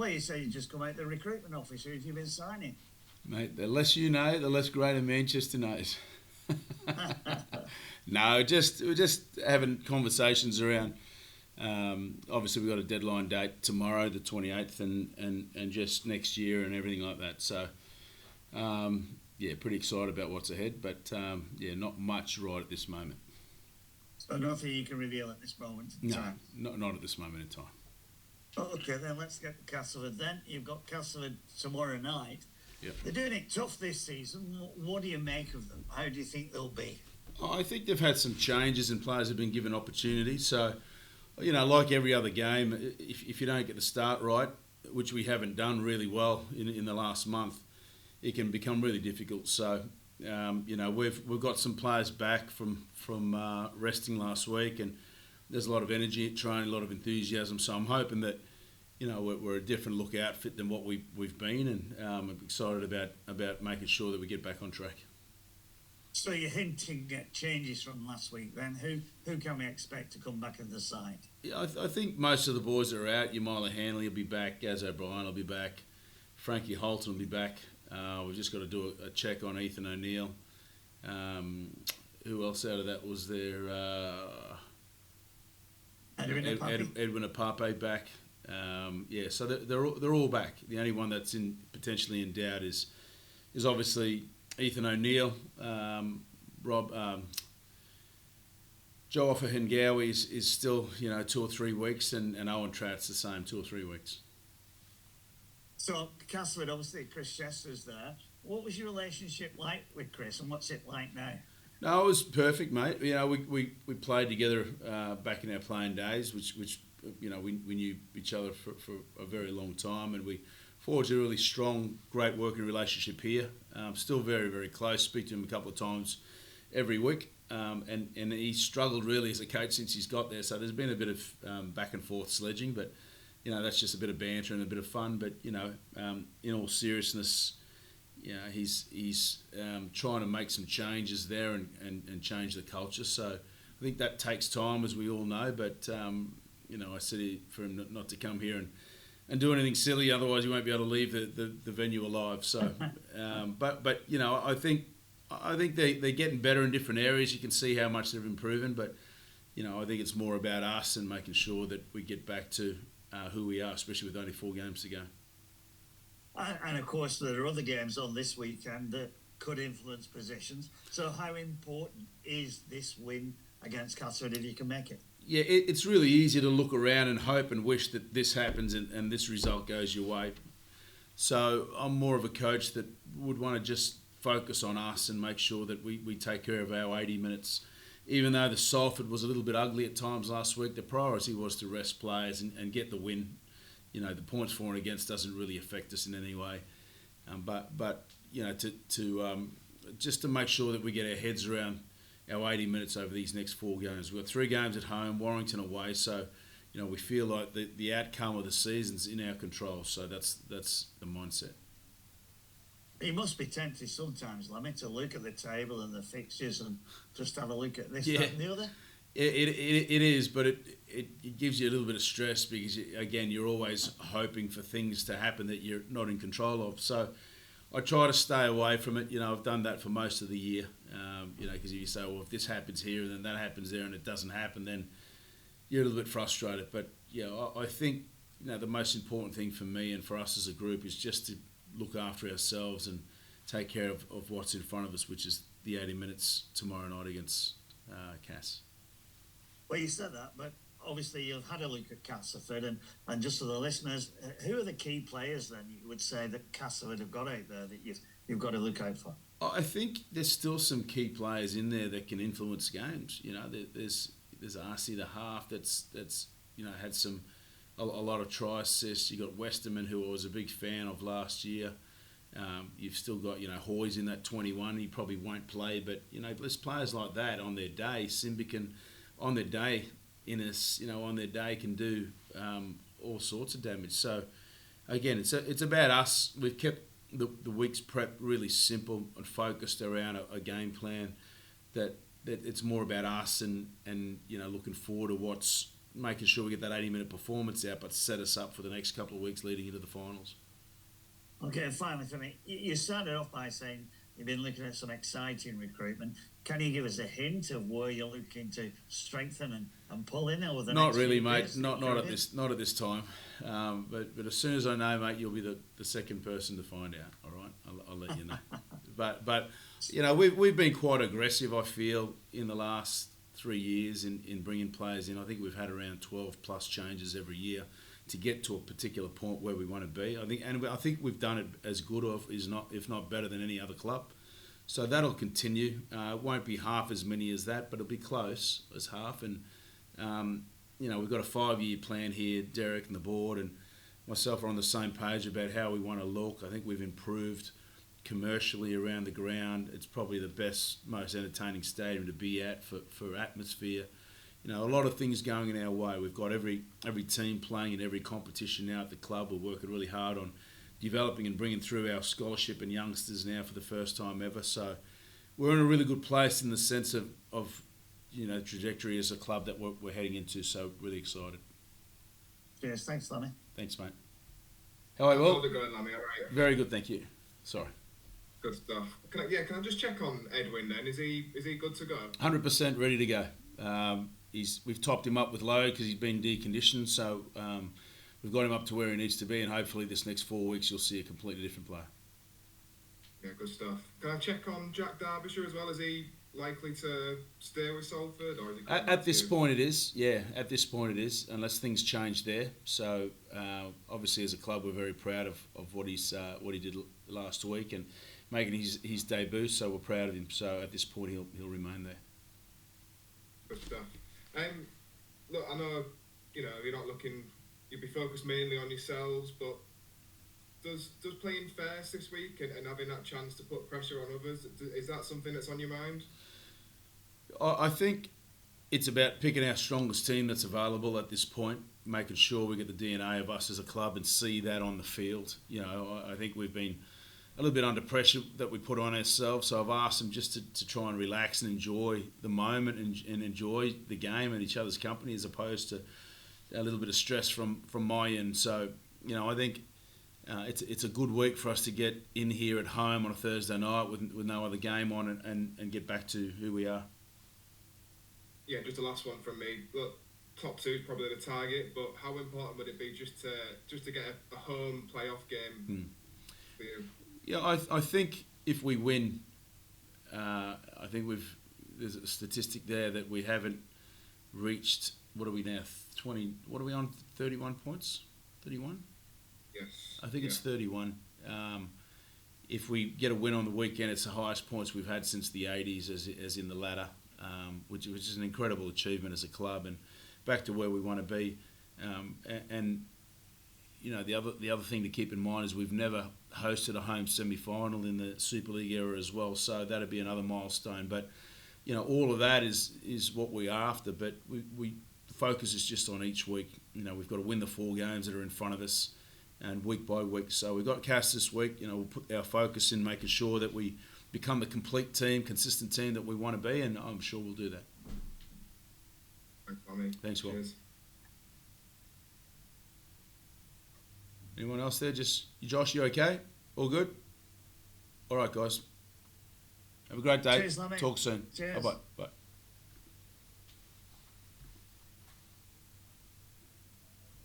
Well, you say you just come out the recruitment office. Who have you been signing? Mate, the less you know, the less Greater Manchester knows. No, we're just having conversations around. Obviously, we've got a deadline date tomorrow, the 28th, and just next year and everything like that. So, pretty excited about what's ahead, but not much right at this moment. So nothing you can reveal at this moment in time? No, not at this moment in time. Okay, then let's get to Castleford then. You've got Castleford tomorrow night. Yep. They're doing it tough this season. What do you make of them? How do you think they'll be? I think they've had some changes and players have been given opportunities. So, like every other game, if you don't get the start right, which we haven't done really well in the last month, it can become really difficult. So, we've got some players back from resting last week, and there's a lot of energy at training, a lot of enthusiasm. So I'm hoping that we're a different look outfit than what we've been, and I'm excited about making sure that we get back on track. So you're hinting at changes from last week then. Who can we expect to come back in the side? Yeah, I think most of the boys are out. Yamila Hanley will be back. Gaz O'Brien will be back. Frankie Holton will be back. We've just got to do a check on Ethan O'Neill. Who else out of that was there? Edwin Apape back. So they're all back. The only one that's potentially in doubt is obviously Ethan O'Neill. Joe Offahengawi is still 2 or 3 weeks, and Owen Tratt's the same 2 or 3 weeks. So Castleford, obviously Chris Chester's there. What was your relationship like with Chris, and what's it like now? No, it was perfect, mate. We played together back in our playing days, which we knew each other for a very long time, and we forged a really strong, great working relationship here. Still very, very close. Speak to him a couple of times every week, and he struggled really as a coach since he's got there. So there's been a bit of back and forth sledging, but that's just a bit of banter and a bit of fun. But in all seriousness, he's trying to make some changes there and change the culture. So I think that takes time, as we all know. But I said for him not to come here and do anything silly, otherwise he won't be able to leave the venue alive. So, but I think they're getting better in different areas. You can see how much they've improving. But I think it's more about us and making sure that we get back to who we are, especially with only 4 games to go. And of course, there are other games on this weekend that could influence positions. So how important is this win against Castleford if you can make it? Yeah, it's really easy to look around and hope and wish that this happens and this result goes your way. So I'm more of a coach that would want to just focus on us and make sure that we take care of our 80 minutes. Even though the Salford was a little bit ugly at times last week, the priority was to rest players and get the win. The points for and against doesn't really affect us in any way. But just to make sure that we get our heads around our 80 minutes over these next 4 games. We've got 3 games at home, Warrington away, so we feel like the outcome of the season's in our control. So that's the mindset. You must be tempted sometimes, Lemmy, to look at the table and the fixtures and just have a look at this, that and the other. It is, but it gives you a little bit of stress because, again, you're always hoping for things to happen that you're not in control of. So I try to stay away from it. I've done that for most of the year, because if you say, well, if this happens here and then that happens there and it doesn't happen, then you're a little bit frustrated. But, I think, the most important thing for me and for us as a group is just to look after ourselves and take care of what's in front of us, which is the 80 minutes tomorrow night against Cass. Well, you said that, but obviously you've had a look at Castleford, and just for the listeners, who are the key players then you would say that Castleford have got out there that you've got to look out for? I think there's still some key players in there that can influence games. There's Arcee, the half, that's had a lot of try assists. You got Westerman, who I was a big fan of last year. You've still got Hoyes in that 21. He probably won't play, but there's players like that on their day. Simbican on their day, on their day can do all sorts of damage. So again, it's about us. We've kept the week's prep really simple and focused around a game plan that it's more about us and looking forward to what's making sure we get that 80-minute performance out, but set us up for the next couple of weeks leading into the finals. Okay, and finally for me, you started off by saying you've been looking at some exciting recruitment. Can you give us a hint of where you're looking to strengthen and pull in over the Not next really, few mate. years? Not at this time. But as soon as I know, mate, you'll be the second person to find out. All right, I'll let you know. but you know, we've been quite aggressive, I feel, in the last 3 years in bringing players in. I think we've had around 12 plus changes every year to get to a particular point where we want to be. I think we've done it as good if not better than any other club. So that'll continue. It won't be half as many as that, but it'll be close as half. And you know, we've got a 5-year plan here. Derek and the board and myself are on the same page about how we want to look. I think we've improved commercially around the ground. It's probably the best, most entertaining stadium to be at for atmosphere. You know, a lot of things going in our way. We've got every team playing in every competition now at the club. We're working really hard on developing and bringing through our scholarship and youngsters now for the first time ever. So we're in a really good place in the sense of you know, trajectory as a club that we're heading into. So really excited. Cheers. Thanks, Lammy. Thanks, mate. How are you, Will? How's it going, Lammy? All right. Very good, thank you. Sorry. Good stuff. Can I just check on Edwin then? Is he good to go? 100% ready to go. We've topped him up with load because he's been deconditioned, so we've got him up to where he needs to be, and hopefully this next 4 weeks you'll see a completely different player. Yeah, good stuff. Can I check on Jack Derbyshire as well? Is he likely to stay with Salford, or is he at this point it is? Yeah, at this point it is, unless things change there. So obviously as a club we're very proud of what he did last week and making his debut. So we're proud of him. So at this point he'll remain there. Good stuff. Look, I know, you know, you're not looking. You'd be focused mainly on yourselves, but does playing first this week and having that chance to put pressure on others, is that something that's on your mind? I think it's about picking our strongest team that's available at this point, making sure we get the DNA of us as a club and see that on the field. You know, I think we've been a little bit under pressure that we put on ourselves, so I've asked them just to try and relax and enjoy the moment and enjoy the game and each other's company as opposed to a little bit of stress from my end. So, you know, I think it's a good week for us to get in here at home on a Thursday night with no other game on and get back to who we are. Yeah, just the last one from me. Look, top two is probably the target, but how important would it be just to get a home playoff game for you? Yeah, I think if we win, I think there's a statistic there that we haven't reached. What are we now? 20. What are we on? 31 points. 31. Yes. I think it's 31. If we get a win on the weekend, it's the highest points we've had since the 80s, as in the ladder, which is an incredible achievement as a club and back to where we want to be. And you know, the other thing to keep in mind is we've never hosted a home semi-final in the Super League era as well, so that'd be another milestone. But you know, all of that is what we're after. But the focus is just on each week. You know, we've got to win the 4 games that are in front of us, and week by week. So we've got Cass this week. You know, we'll put our focus in making sure that we become the complete team, consistent team that we want to be, and I'm sure we'll do that. Thanks, Tommy. Thanks, Will. Cheers. Anyone else there? Just Josh, you okay? All good? All right, guys. Have a great day. Cheers, Lammy. Talk soon. Cheers. Bye-bye. Bye.